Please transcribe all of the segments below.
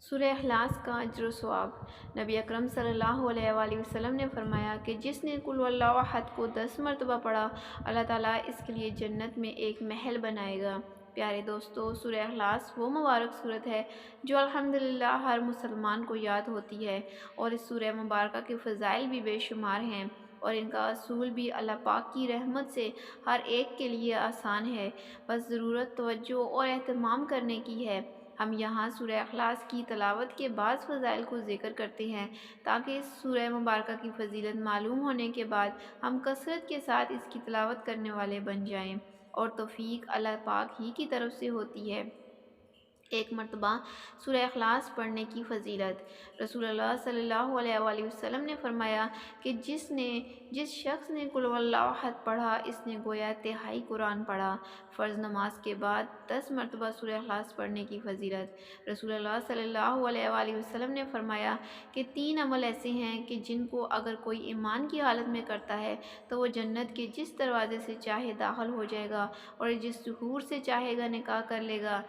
سورہ اخلاص کا اجر و ثواب۔ نبی اکرم صلی اللہ علیہ وآلہ وسلم نے فرمایا کہ جس نے قل هو اللہ احد کو 10 مرتبہ پڑھا، اللہ تعالیٰ اس کے لیے جنت میں ایک محل بنائے گا۔ پیارے دوستو، سورہ اخلاص وہ مبارک صورت ہے جو الحمدللہ ہر مسلمان کو یاد ہوتی ہے، اور اس سورہ مبارکہ کے فضائل بھی بے شمار ہیں، اور ان کا اصول بھی اللہ پاک کی رحمت سے ہر ایک کے لیے آسان ہے، بس ضرورت توجہ اور اہتمام کرنے کی ہے۔ ہم یہاں سورہ اخلاص کی تلاوت کے بعض فضائل کو ذکر کرتے ہیں تاکہ اس سورہ مبارکہ کی فضیلت معلوم ہونے کے بعد ہم کثرت کے ساتھ اس کی تلاوت کرنے والے بن جائیں، اور توفیق اللہ پاک ہی کی طرف سے ہوتی ہے۔ ایک مرتبہ سورہ اخلاص پڑھنے کی فضیلت۔ رسول اللہ صلی اللہ علیہ وآلہ وسلم نے فرمایا کہ جس شخص نے قل هو اللہ احد پڑھا، اس نے گویا تہائی قرآن پڑھا۔ فرض نماز کے بعد 10 مرتبہ سورہ اخلاص پڑھنے کی فضیلت۔ رسول اللہ صلی اللہ علیہ وآلہ وسلم نے فرمایا کہ 3 عمل ایسے ہیں کہ جن کو اگر کوئی ایمان کی حالت میں کرتا ہے تو وہ جنت کے جس دروازے سے چاہے داخل ہو جائے گا اور جس حور سے چاہے گا نکاح کر لے گا۔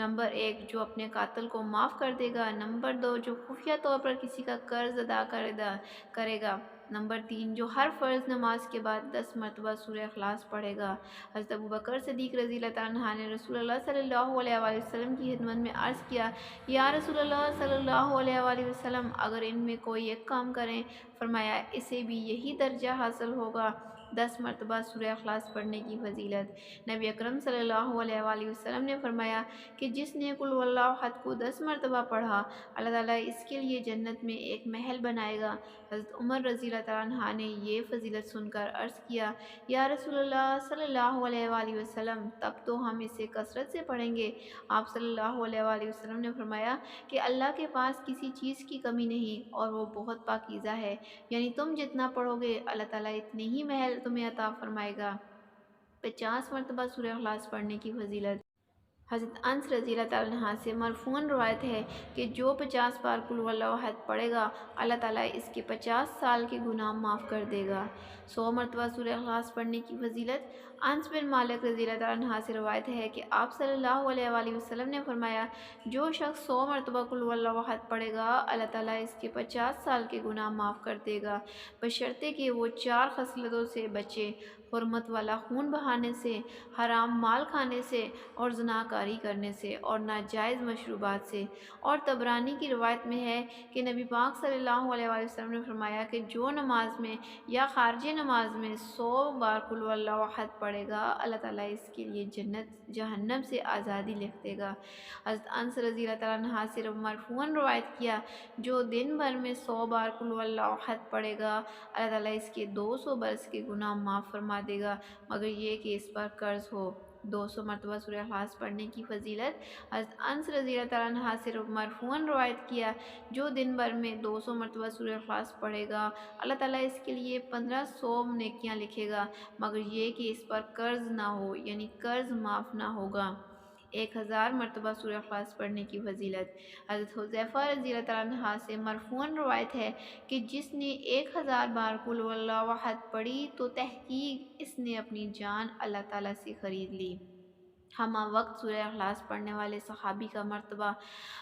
نمبر 1، جو اپنے قاتل کو معاف کر دے گا۔ نمبر 2، جو خفیہ طور پر کسی کا قرض ادا کرے گا۔ نمبر 3، جو ہر فرض نماز کے بعد 10 مرتبہ سورہ اخلاص پڑھے گا۔ حضرت ابوبکر صدیق رضی اللہ عنہ نے رسول اللہ صلی اللہ علیہ وآلہ وسلم کی خدمت میں عرض کیا، یا رسول اللہ صلی اللہ علیہ وآلہ وسلم، اگر ان میں کوئی ایک کام کریں، فرمایا اسے بھی یہی درجہ حاصل ہوگا۔ 10 مرتبہ سورہ اخلاص پڑھنے کی فضیلت۔ نبی اکرم صلی اللہ علیہ وآلہ وسلم نے فرمایا کہ جس نے قل هو اللہ احد کو 10 مرتبہ پڑھا، اللہ تعالیٰ اس کے لیے جنت میں ایک محل بنائے گا۔ حضرت عمر رضی اللہ عنہ نے یہ فضیلت سن کر عرض کیا، یا رسول اللہ صلی اللہ علیہ وآلہ وسلم، تب تو ہم اسے کثرت سے پڑھیں گے۔ آپ صلی اللہ علیہ وآلہ وسلم نے فرمایا کہ اللہ کے پاس کسی چیز کی کمی نہیں، اور وہ بہت پاکیزہ ہے، یعنی تم جتنا پڑھو گے اللہ تعالیٰ اتنے ہی محل تمہیں عطا فرمائے گا۔ 50 مرتبہ سورہ اخلاص پڑھنے کی فضیلت۔ حضرت انس رضی اللہ عنہ سے مرفوعاً روایت ہے کہ جو 50 بار قل هو اللہ احد پڑھے گا، اللہ تعالیٰ اس کے 50 سال کے گناہ معاف کر دے گا۔ 100 مرتبہ سورہ اخلاص پڑھنے کی فضیلت۔ انس بن مالک رضی اللہ عنہ سے روایت ہے کہ آپ صلی اللہ علیہ وآلہ وسلم نے فرمایا، جو شخص 100 مرتبہ قل هو اللہ احد پڑھے گا، اللہ تعالیٰ اس کے 50 سال کے گناہ معاف کر دے گا، بشرطے کہ وہ 4 خصلتوں سے بچے: حرمت والا خون بہانے سے، حرام مال کھانے سے، اور زناکاری کرنے سے، اور ناجائز مشروبات سے۔ اور طبرانی کی روایت میں ہے کہ نبی پاک صلی اللہ علیہ وآلہ وسلم نے فرمایا کہ جو نماز میں یا خارج نماز میں 100 بار قل هو اللہ احد پڑھے گا، اللہ تعالیٰ اس کے لیے جنت جہنم سے آزادی لکھ دے گا۔ حضرت انس رضی اللہ عنہ سے مرفوعاً روایت کیا، جو دن بھر میں 100 بار قل هو اللہ احد پڑھے گا، اللہ تعالیٰ اس کے 200 برس کے گناہ معاف فرما دے گا، مگر یہ کہ اس پر قرض ہو۔ 200 مرتبہ سورہ اخلاص پڑھنے کی فضیلت۔ حضرت انس رضی اللہ عنہ سے مرفوعاً روایت کیا، جو دن بھر میں 200 مرتبہ سورہ اخلاص پڑھے گا، اللہ تعالیٰ اس کے لیے 1500 نیکیاں لکھے گا، مگر یہ کہ اس پر قرض نہ ہو، یعنی قرض معاف نہ ہوگا۔ 1000 مرتبہ سورہ اخلاص پڑھنے کی فضیلت۔ حضرت حذیفہ رضی اللہ عنہ سے مرفوعاً روایت ہے کہ جس نے 1000 بار قل هو اللہ احد پڑھی تو تحقیق اس نے اپنی جان اللہ تعالیٰ سے خرید لی۔ ہمہ وقت سورہ اخلاص پڑھنے والے صحابی کا مرتبہ۔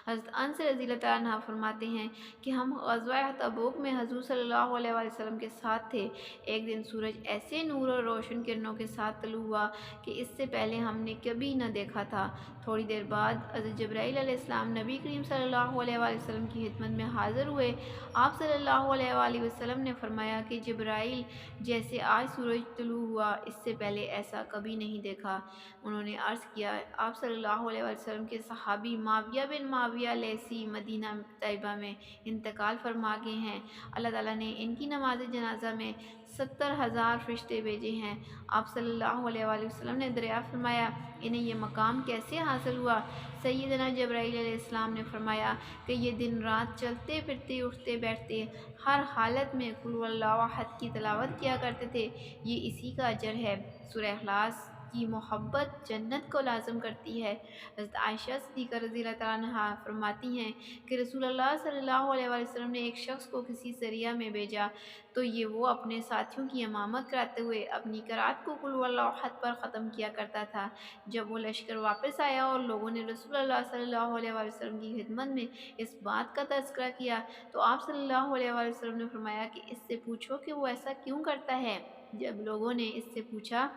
حضرت انس رضی اللہ عنہ فرماتے ہیں کہ ہم غزوہ تبوک میں حضور صلی اللہ علیہ وآلہ وسلم کے ساتھ تھے۔ ایک دن سورج ایسے نور اور روشن کرنوں کے ساتھ طلوع ہوا کہ اس سے پہلے ہم نے کبھی نہ دیکھا تھا۔ تھوڑی دیر بعد حضرت جبرائیل علیہ السلام نبی کریم صلی اللہ علیہ وآلہ وسلم کی خدمت میں حاضر ہوئے۔ آپ صلی اللہ علیہ وآلہ وسلم نے فرمایا کہ جبرائیل، جیسے آج سورج طلوع ہوا، اس سے پہلے ایسا کبھی نہیں دیکھا۔ انہوں نے عرض کیا، آپ صلی اللہ علیہ وآلہ وسلم کے صحابی معاویہ بن معاویہ لیثی مدینہ طیبہ میں انتقال فرما گئے ہیں۔ اللہ تعالیٰ نے ان کی نماز جنازہ میں 70,000 فرشتے بھیجے ہیں۔ آپ صلی اللہ علیہ وآلہ وسلم نے دریافت فرمایا، انہیں یہ مقام کیسے حاصل ہوا؟ سیدنا جبرائیل علیہ السلام نے فرمایا کہ یہ دن رات چلتے پھرتے اٹھتے بیٹھتے ہر حالت میں قل هو اللہ احد کی تلاوت کیا کرتے تھے، یہ اسی کا اجر ہے۔ سورہ اخلاص کی محبت جنت کو لازم کرتی ہے۔ حضرت عائشہ صدیقہ رضی اللہ تعالیٰ عنہا فرماتی ہیں کہ رسول اللہ صلی اللہ علیہ وآلہ وسلم نے ایک شخص کو کسی سریہ میں بھیجا تو یہ وہ اپنے ساتھیوں کی امامت کراتے ہوئے اپنی قرات کو قل هو اللہ احد پر ختم کیا کرتا تھا۔ جب وہ لشکر واپس آیا اور لوگوں نے رسول اللہ صلی اللہ علیہ وآلہ وسلم کی خدمت میں اس بات کا تذکرہ کیا تو آپ صلی اللہ علیہ وآلہ وسلم نے فرمایا کہ اس سے پوچھو کہ وہ ایسا کیوں کرتا ہے۔ جب لوگوں نے اس سے پوچھا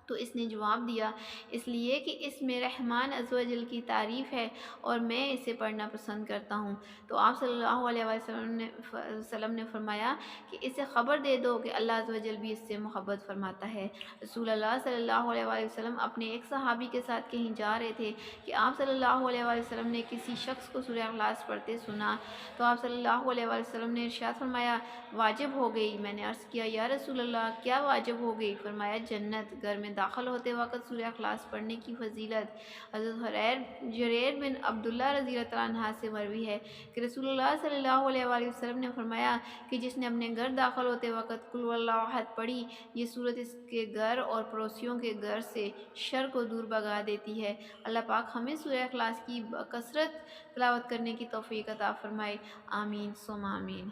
تو اس نے جواب دیا اس لیے کہ اس میں رحمان عز و جل کی تعریف ہے اور میں اسے پڑھنا پسند کرتا ہوں۔ تو آپ صلی اللہ علیہ وسلم نے فرمایا کہ اسے خبر دے دو کہ اللہ عز و جل بھی اس سے محبت فرماتا ہے۔ رسول اللہ صلی اللہ علیہ وسلم اپنے ایک صحابی کے ساتھ کہیں جا رہے تھے کہ آپ صلی اللہ علیہ وسلم نے کسی شخص کو سورہ اخلاص پڑھتے سنا تو آپ صلی اللہ علیہ وسلم نے ارشاد فرمایا واجب ہو گئی۔ میں نے عرض کیا یا رسول اللہ کیا واجب ہو گئی؟ فرمایا جنت۔ گھر میں داخل ہوتے وقت سورہ اخلاص پڑھنے کی فضیلت حضرت جریر بن عبداللہ رضی اللہ تعالیٰ عنہ سے مروی ہے کہ رسول اللہ صلی اللہ علیہ وآلہ وسلم نے فرمایا کہ جس نے اپنے گھر داخل ہوتے وقت قل هو اللہ احد پڑھی یہ صورت اس کے گھر اور پڑوسیوں کے گھر سے شر کو دور بھگا دیتی ہے۔ اللہ پاک ہمیں سورہ اخلاص کی کثرت تلاوت کرنے کی توفیق عطا فرمائے، آمین ثم آمین۔